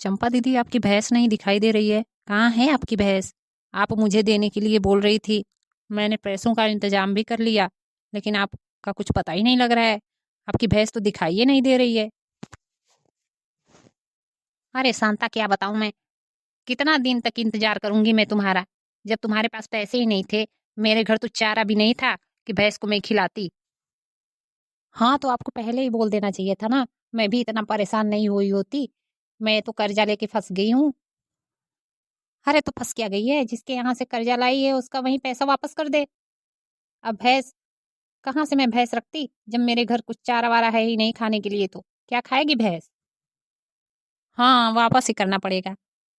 चंपा दीदी, आपकी भैंस नहीं दिखाई दे रही है। कहाँ है आपकी भैंस? आप मुझे देने के लिए बोल रही थी। मैंने पैसों का इंतजाम भी कर लिया, लेकिन आपका कुछ पता ही नहीं लग रहा है। आपकी भैंस तो दिखाई ही नहीं दे रही है। अरे शांता, क्या बताऊं मैं। कितना दिन तक इंतजार करूंगी मैं तुम्हारा, जब तुम्हारे पास पैसे ही नहीं थे। मेरे घर तो चारा भी नहीं था कि भैंस को मैं खिलाती। हाँ, तो आपको पहले ही बोल देना चाहिए था ना। मैं भी इतना परेशान नहीं हुई होती। मैं तो कर्जा लेके फंस गई हूँ। अरे तो फंस क्या गई है? जिसके यहाँ से कर्जा लाई है उसका वही पैसा वापस कर दे। अब भैंस कहाँ से मैं भैंस रखती, जब मेरे घर कुछ चारा वारा है ही नहीं खाने के लिए। तो क्या खाएगी भैंस? हाँ, वापस ही करना पड़ेगा।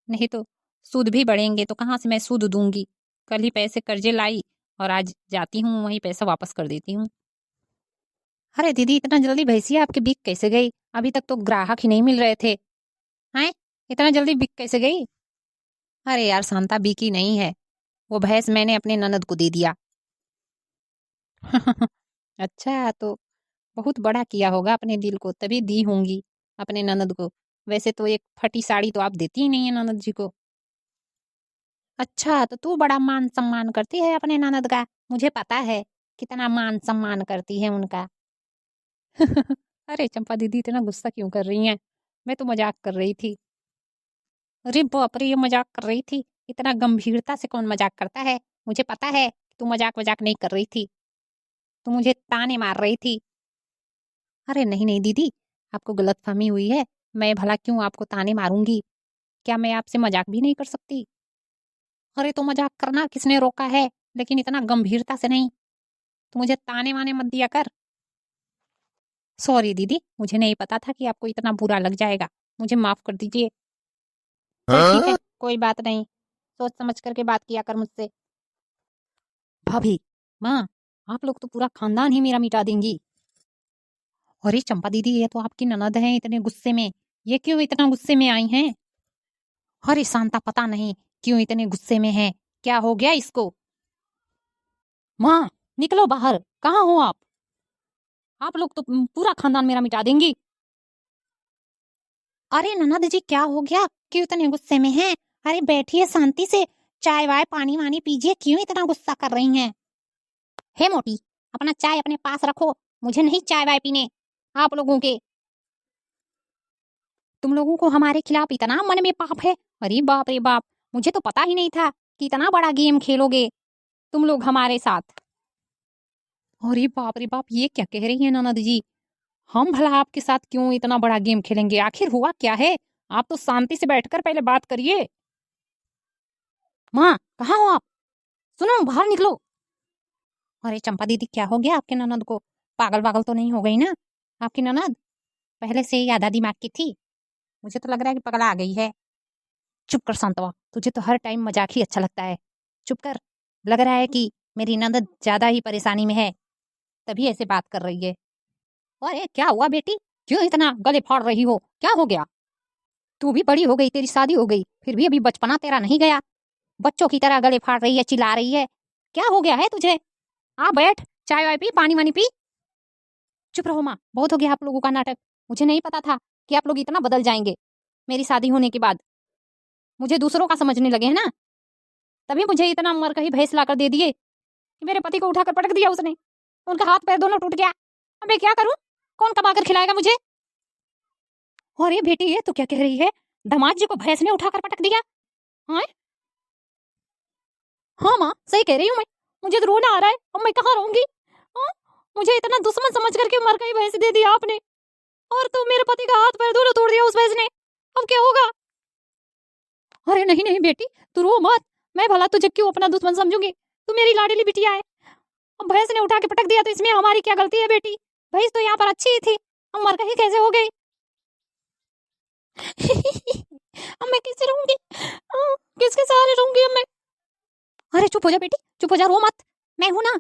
नहीं तो सूद भी बढ़ेंगे, तो कहाँ से मैं सूद दूंगी। कल ही पैसे कर्जे लाई और आज जाती हूँ वही पैसा वापस कर देती हूँ। अरे दीदी, इतना जल्दी भैंसिया आपकी बिक कैसे गई? अभी तक तो ग्राहक ही नहीं मिल रहे थे। हैं? इतना जल्दी बिक कैसे गई? अरे यार शांता, बिकी नहीं है। वो भैंस मैंने अपने ननद को दे दिया। अच्छा, तो बहुत बड़ा किया होगा अपने दिल को, तभी दी होंगी अपने ननद को। वैसे तो एक फटी साड़ी तो आप देती ही नहीं है ननद जी को। अच्छा, तो तू बड़ा मान सम्मान करती है अपने ननद का। मुझे पता है कितना मान सम्मान करती है उनका। अरे चंपा दीदी, इतना गुस्सा क्यों कर रही हैं? मैं तो मजाक कर रही थी। अरे बाप रे, ये मजाक कर रही थी? इतना गंभीरता से कौन मजाक करता है? मुझे पता है तू मजाक वजाक नहीं कर रही थी। तू मुझे ताने मार रही थी। अरे नहीं नहीं दीदी, आपको गलतफहमी हुई है। मैं भला क्यों आपको ताने मारूंगी? क्या मैं आपसे मजाक भी नहीं कर सकती? अरे तो मजाक करना किसने रोका है, लेकिन इतना गंभीरता से नहीं। तो मुझे ताने वाने मत दिया कर। सॉरी दीदी, मुझे नहीं पता था कि आपको इतना बुरा लग जाएगा। मुझे माफ कर दीजिए। चल ठीक है, कोई बात नहीं। सोच समझ करके बात किया कर मुझसे। भाभी, माँ, आप लोग तो पूरा खानदान ही मेरा मिटा देंगी। अरे चंपा दीदी, ये तो आपकी ननद है इतने गुस्से में। ये क्यों इतना गुस्से में आई हैं? अरे शांता, पता नहीं क्यों इतने गुस्से में है। क्या हो गया इसको? माँ, निकलो बाहर। कहाँ हो आप? आप लोग तो पूरा खानदान मेरा मिटा देंगी। अरे ननद जी, क्या हो गया? क्यों इतने गुस्से में हैं? अरे बैठिए शांति से। चाय वाय पानी वानी पीजिए। क्यों इतना गुस्सा कर रही हैं? हे मोटी, अपना चाय अपने पास रखो। मुझे नहीं चाय वाय पीने आप लोगों के। तुम लोगों को हमारे खिलाफ इतना मन में पाप है? अरे बाप रे बाप, मुझे तो पता ही नहीं था कि इतना बड़ा गेम खेलोगे तुम लोग हमारे साथ। अरे बाप रे बाप, ये क्या कह रही है ननद जी? हम भला आपके साथ क्यों इतना बड़ा गेम खेलेंगे? आखिर हुआ क्या है? आप तो शांति से बैठकर पहले बात करिए। माँ, कहाँ हो आप? सुनो, बाहर निकलो। अरे चंपा दीदी, क्या हो गया आपके ननद को? पागल वागल तो नहीं हो गई ना आपकी ननद? पहले से ही आधा दिमाग की थी। मुझे तो लग रहा है कि पगला आ गई है। चुप कर शांतवा, तुझे तो हर टाइम मजाक ही अच्छा लगता है। चुप कर। लग रहा है कि मेरी ननद ज्यादा ही परेशानी में है, तभी ऐसे बात कर रही है। अरे क्या हुआ बेटी? क्यों इतना गले फाड़ रही हो? क्या हो गया? तू भी बड़ी हो गई, तेरी शादी हो गई, फिर भी अभी बचपना तेरा नहीं गया। बच्चों की तरह गले फाड़ रही है, चिल्ला रही है। क्या हो गया है तुझे? आ बैठ, चाय वाय पी, पानी वानी पी। चुप रहो माँ, बहुत हो गया आप लोगों का नाटक। मुझे नहीं पता था कि आप लोग इतना बदल जाएंगे मेरी शादी होने के बाद। मुझे दूसरों का समझने लगे हैं ना, तभी मुझे इतना मर कहीं भैंस लाकर दे दिए कि मेरे पति को उठाकर पटक दिया उसने। उनका हाथ पैर दोनों टूट गया। अब मैं क्या करूं? कौन कमा कर खिलाएगा मुझे? और ये बेटी, ये तो क्या कह रही है? दामाद जी को भैंस ने उठाकर पटक दिया? हाँ हाँ माँ, सही कह रही हूँ मैं। मुझे तो रोना आ रहा है। अब मैं कहाँ रहूंगी? हाँ? मुझे इतना दुश्मन समझ करके मर गई भैंस दे दिया आपने, और तो मेरे पति का हाथ पैर दोनों तोड़ दिया उस भैंस ने। अब क्या होगा? अरे नहीं नहीं बेटी, तू रो मत। मैं भला तुझे क्यों अपना दुश्मन समझूंगी? तू मेरी लाडली बिटिया है। अब भैंस ने उठा के पटक दिया तो इसमें हमारी क्या गलती है बेटी? भैंस तो यहाँ पर अच्छी ही थी, हम मर गई कैसे हो गई? अब मैं किससे रहूंगी? किसके सहारे रहूंगी अब मैं? अरे चुप हो जा बेटी, चुप हो जा, रो मत। मैं हूं ना,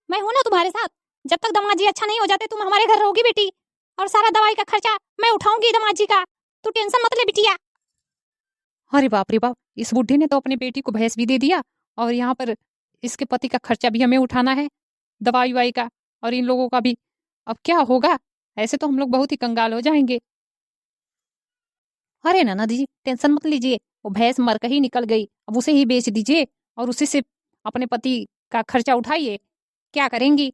मैं हूं ना तुम्हारे साथ। जब तक दामाद जी अच्छा नहीं हो जाते तुम हमारे घर रहोगी बेटी, और सारा दवाई का खर्चा मैं उठाऊंगी दामाद जी का। तू टेंशन मत ले बिटिया। अरे बाप रे बाप, इस बुढ़ी ने तो अपनी बेटी को भैंस भी दे दिया, और यहाँ पर इसके पति का खर्चा भी हमें उठाना है, दवाई वाई का, और इन लोगों का भी। अब क्या होगा? ऐसे तो हम लोग बहुत ही कंगाल हो जाएंगे। अरे ननद जी टेंशन मत लीजिए, वो भैंस मर कर ही निकल गई, अब उसे ही बेच दीजिए और उसी से अपने पति का खर्चा उठाइए। क्या करेंगी,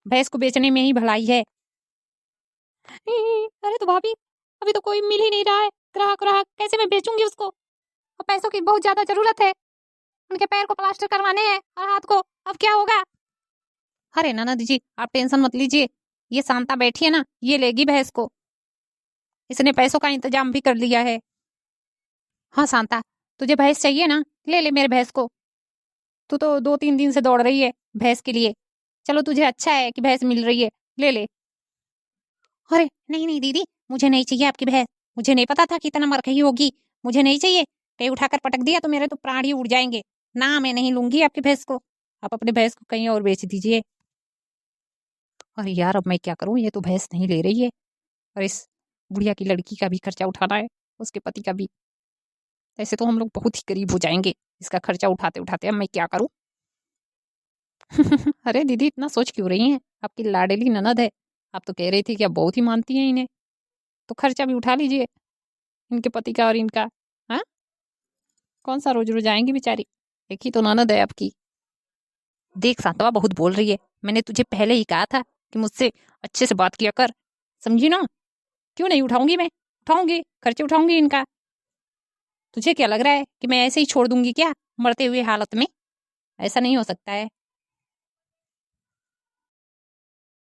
भैंस को बेचने में ही भलाई है। अरे तो भाभी अभी तो कोई मिल ही नहीं रहा है, ग्राहक ग्राहक कैसे मैं बेचूंगी उसको, और पैसों की बहुत ज्यादा जरूरत है, उनके पैर को प्लास्टर करवाने हैं और हाथ को, अब क्या होगा। अरे ननद जी आप टेंशन मत लीजिए, ये शांता बैठी है ना, ये लेगी भैंस को, इसने पैसों का इंतजाम भी कर लिया है। हाँ शांता, तुझे भैंस चाहिए ना, ले ले मेरे भैंस को, तू तो 2-3 दिन से दौड़ रही है भैंस के लिए, चलो तुझे अच्छा है कि भैंस मिल रही है, ले ले। अरे नहीं नहीं दीदी, मुझे नहीं चाहिए आपकी भैंस, मुझे नहीं पता था कि इतना मरकही होगी, मुझे नहीं चाहिए, कहीं उठाकर पटक दिया तो मेरे तो प्राण ही उड़ जाएंगे। ना मैं नहीं लूंगी आपकी भैंस को, आप अपने भैंस को कहीं और बेच दीजिए। अरे यार अब मैं क्या करूं, ये तो भैंस नहीं ले रही है, और इस बुढ़िया की लड़की का भी खर्चा उठाना है, उसके पति का भी, ऐसे तो हम लोग बहुत ही गरीब हो जाएंगे इसका खर्चा उठाते उठाते, अब मैं क्या करूं। अरे दीदी इतना सोच क्यों रही हैं, आपकी लाडली ननद है, आप तो कह रही थी कि आप बहुत ही मानती हैं इन्हें, तो खर्चा भी उठा लीजिए इनके पति का और इनका। हाँ, कौन सा रोज रोज आएंगी बेचारी, एक ही तो ननद है आपकी। देख सांतवा बहुत बोल रही है, मैंने तुझे पहले ही कहा था कि मुझसे अच्छे से बात किया कर, समझी ना। क्यों नहीं उठाऊंगी, मैं उठाऊंगी, खर्चे उठाऊंगी इनका। तुझे क्या लग रहा है कि मैं ऐसे ही छोड़ दूंगी क्या, मरते हुए हालत में, ऐसा नहीं हो सकता है।